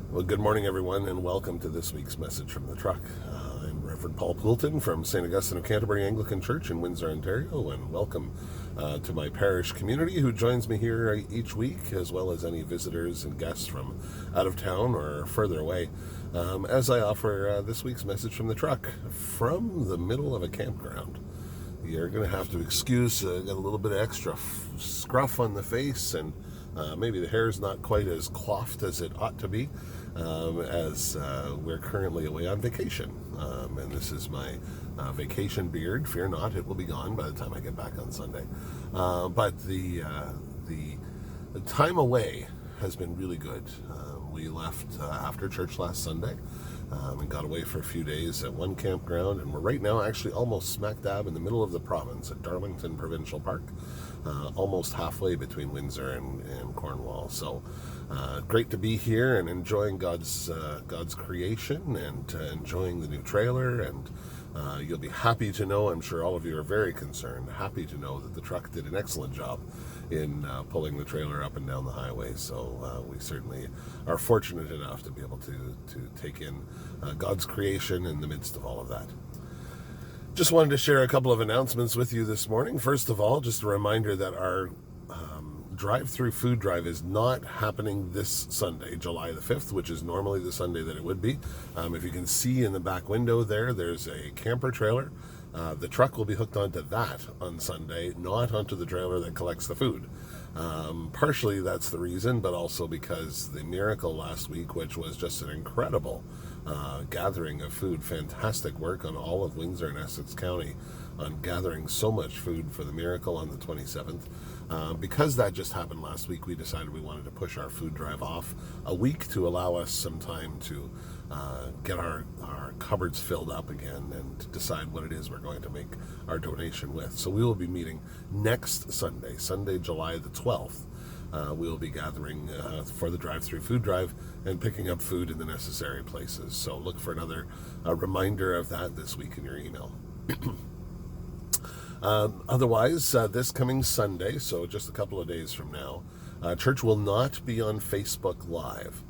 Well, good morning, everyone, and welcome to this week's message from the truck. I'm Rev'd Paul from St. Augustine of Canterbury Anglican Church in Windsor, Ontario, and welcome to my parish community who joins me here each week, as well as any visitors and guests from out of town or further away, as I offer this week's message from the truck from the middle of a campground. You're going to have to excuse got a little bit of extra scruff on the face, and maybe the hair's not quite as coiffed as it ought to be, as we're currently away on vacation. And this is my vacation beard. Fear not, it will be gone by the time I get back on Sunday. But the time away has been really good. We left after church last Sunday and got away for a few days at one campground, and we're right now actually almost smack dab in the middle of the province at Darlington Provincial Park, almost halfway between Windsor and Cornwall. So great to be here and enjoying God's creation and enjoying the new trailer. And you'll be happy to know, I'm sure all of you are very concerned, happy to know that the truck did an excellent job in pulling the trailer up and down the highway. So we certainly are fortunate enough to be able to take in God's creation in the midst of all of that. Just wanted to share a couple of announcements with you this morning. First of all, just a reminder that our drive-through food drive is not happening this Sunday, July the 5th, which is normally the Sunday that it would be. If you can see in the back window there's a camper trailer. The truck will be hooked onto that on Sunday, not onto the trailer that collects the food. Partially that's the reason, but also because the miracle last week, which was just an incredible gathering of food, fantastic work on all of Windsor and Essex County on gathering so much food for the miracle on the 27th. Because that just happened last week, we decided we wanted to push our food drive off a week to allow us some time to get our cupboards filled up again and decide what it is we're going to make our donation with. So we will be meeting next Sunday, July the 12th. We will be gathering for the drive-through food drive and picking up food in the necessary places. So look for another reminder of that this week in your email. Otherwise, this coming Sunday, so just a couple of days from now, church will not be on Facebook Live.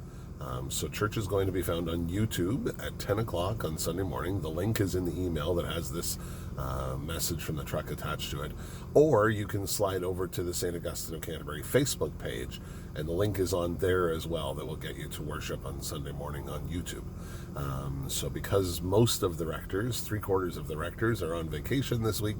So church is going to be found on YouTube at 10 o'clock on Sunday morning. The link is in the email that has this message from the truck attached to it. Or you can slide over to the St. Augustine of Canterbury Facebook page, and the link is on there as well that will get you to worship on Sunday morning on YouTube. So because most of the rectors, 3/4 of the rectors, are on vacation this week,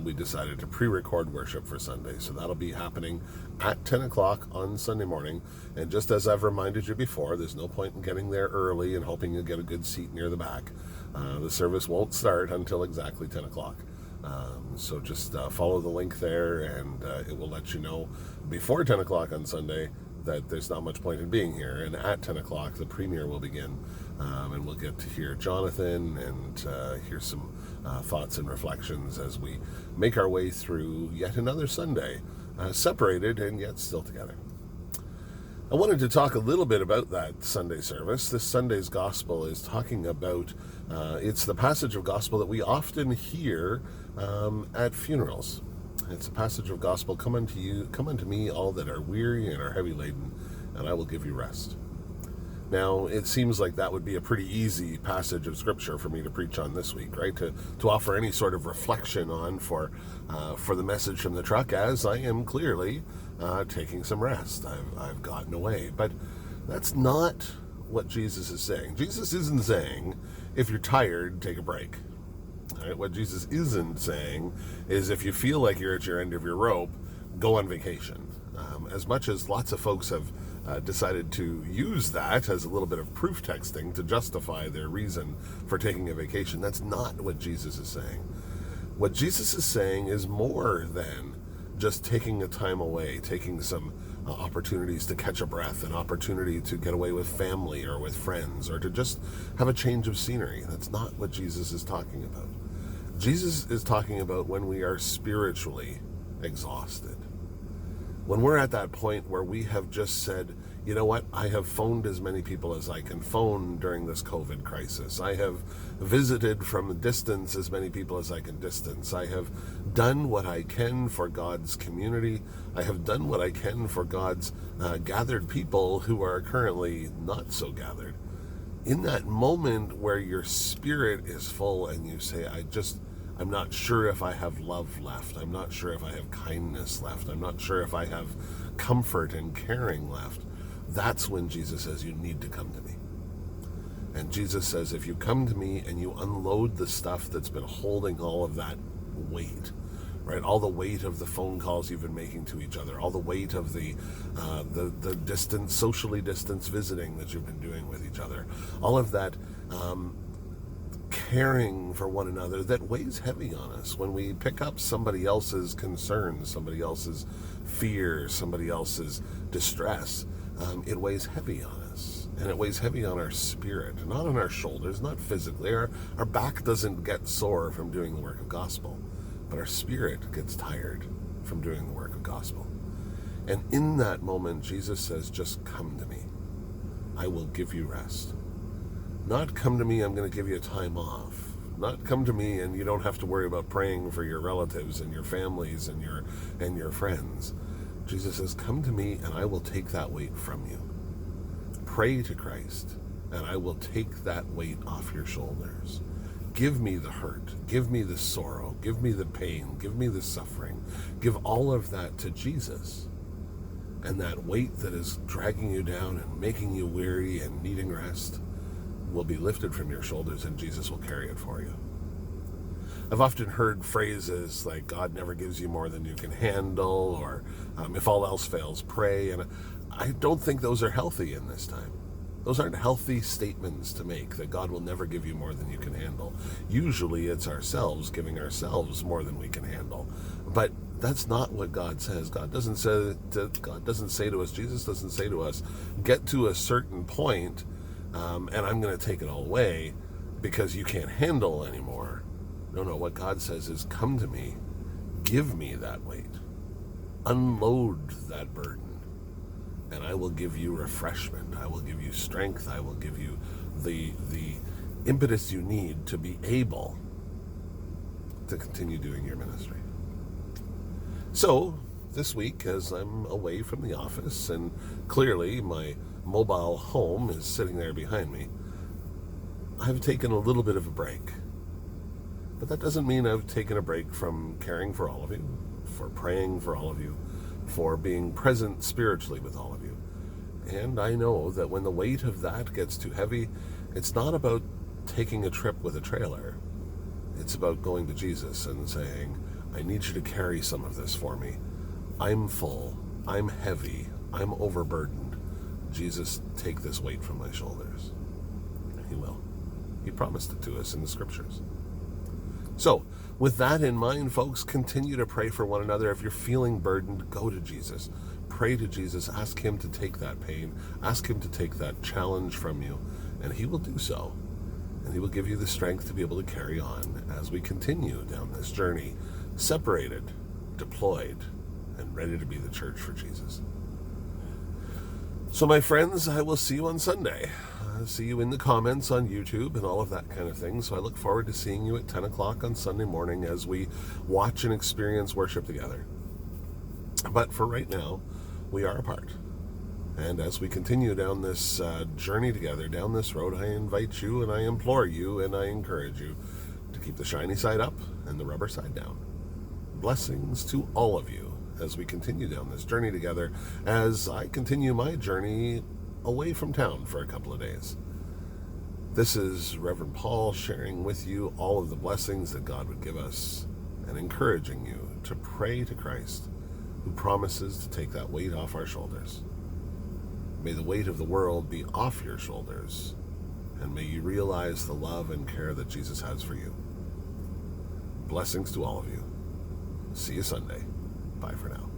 we decided to pre-record worship for Sunday. So that'll be happening at 10 o'clock on Sunday morning. And just as I've reminded you before, there's no point in getting there early and hoping you'll get a good seat near the back. The service won't start until exactly 10 o'clock. So just follow the link there, and it will let you know before 10 o'clock on Sunday that there's not much point in being here. And at 10 o'clock, the premiere will begin, and we'll get to hear Jonathan and hear some thoughts and reflections as we make our way through yet another Sunday, separated and yet still together. I wanted to talk a little bit about that Sunday service. This Sunday's gospel is talking about, it's the passage of gospel that we often hear at funerals. It's a passage of gospel, come unto me, all that are weary and are heavy laden, and I will give you rest. Now, it seems like that would be a pretty easy passage of scripture for me to preach on this week, right? To offer any sort of reflection on for the message from the truck, as I am clearly taking some rest. I've gotten away. But that's not what Jesus is saying. Jesus isn't saying, if you're tired, take a break. Right? What Jesus isn't saying is, if you feel like you're at your end of your rope, go on vacation. As much as lots of folks have decided to use that as a little bit of proof texting to justify their reason for taking a vacation, that's not what Jesus is saying. What Jesus is saying is more than just taking a time away, taking some opportunities to catch a breath, an opportunity to get away with family or with friends, or to just have a change of scenery. That's not what Jesus is talking about. Jesus is talking about when we are spiritually exhausted, When we're at that point where we have just said, you know what, I have phoned as many people as I can phone during this COVID crisis. I have visited from a distance as many people as I can distance. I have done what I can for God's community. I have done what I can for God's gathered people who are currently not so gathered. In that moment where your spirit is full and you say, I'm not sure if I have love left. I'm not sure if I have kindness left. I'm not sure if I have comfort and caring left. That's when Jesus says, you need to come to me. And Jesus says, if you come to me and you unload the stuff that's been holding all of that weight, right? All the weight of the phone calls you've been making to each other, all the weight of the distance, socially distanced visiting that you've been doing with each other, all of that caring for one another that weighs heavy on us. When we pick up somebody else's concerns, somebody else's fear, somebody else's distress, it weighs heavy on us. And it weighs heavy on our spirit, not on our shoulders, not physically. Our back doesn't get sore from doing the work of gospel, but our spirit gets tired from doing the work of gospel. And in that moment, Jesus says, just come to me. I will give you rest. Not come to me, I'm going to give you a time off. Not come to me and you don't have to worry about praying for your relatives and your families and your friends. Jesus says, come to me and I will take that weight from you. Pray to Christ and I will take that weight off your shoulders. Give me the hurt. Give me the sorrow. Give me the pain. Give me the suffering. Give all of that to Jesus. And that weight that is dragging you down and making you weary and needing rest will be lifted from your shoulders and Jesus will carry it for you. I've often heard phrases like, God never gives you more than you can handle, or if all else fails, pray. And I don't think those are healthy in this time. Those aren't healthy statements to make, that God will never give you more than you can handle. Usually it's ourselves giving ourselves more than we can handle. But that's not what God says. God doesn't say to us, Jesus doesn't say to us, get to a certain point and I'm going to take it all away because you can't handle anymore. No, what God says is, come to me, give me that weight, unload that burden, and I will give you refreshment. I will give you strength. I will give you the impetus you need to be able to continue doing your ministry. So this week, as I'm away from the office and clearly my mobile home is sitting there behind me, I've taken a little bit of a break. But that doesn't mean I've taken a break from caring for all of you, for praying for all of you, for being present spiritually with all of you. And I know that when the weight of that gets too heavy, it's not about taking a trip with a trailer. It's about going to Jesus and saying, I need you to carry some of this for me. I'm full. I'm heavy. I'm overburdened. Jesus, take this weight from my shoulders. And he will. He promised it to us in the scriptures. So, with that in mind, folks, continue to pray for one another. If you're feeling burdened, go to Jesus. Pray to Jesus. Ask him to take that pain. Ask him to take that challenge from you. And he will do so. And he will give you the strength to be able to carry on as we continue down this journey, separated, deployed, and ready to be the church for Jesus. So, my friends, I will see you on Sunday. See you in the comments on YouTube and all of that kind of thing. So I look forward to seeing you at 10 o'clock on Sunday morning as we watch and experience worship together. But for right now, we are apart. And as we continue down this journey together, down this road, I invite you and I implore you and I encourage you to keep the shiny side up and the rubber side down. Blessings to all of you as we continue down this journey together, as I continue my journey away from town for a couple of days. This is Rev'd Paul sharing with you all of the blessings that God would give us and encouraging you to pray to Christ, who promises to take that weight off our shoulders. May the weight of the world be off your shoulders, and may you realize the love and care that Jesus has for you. Blessings to all of you. See you Sunday. Bye for now.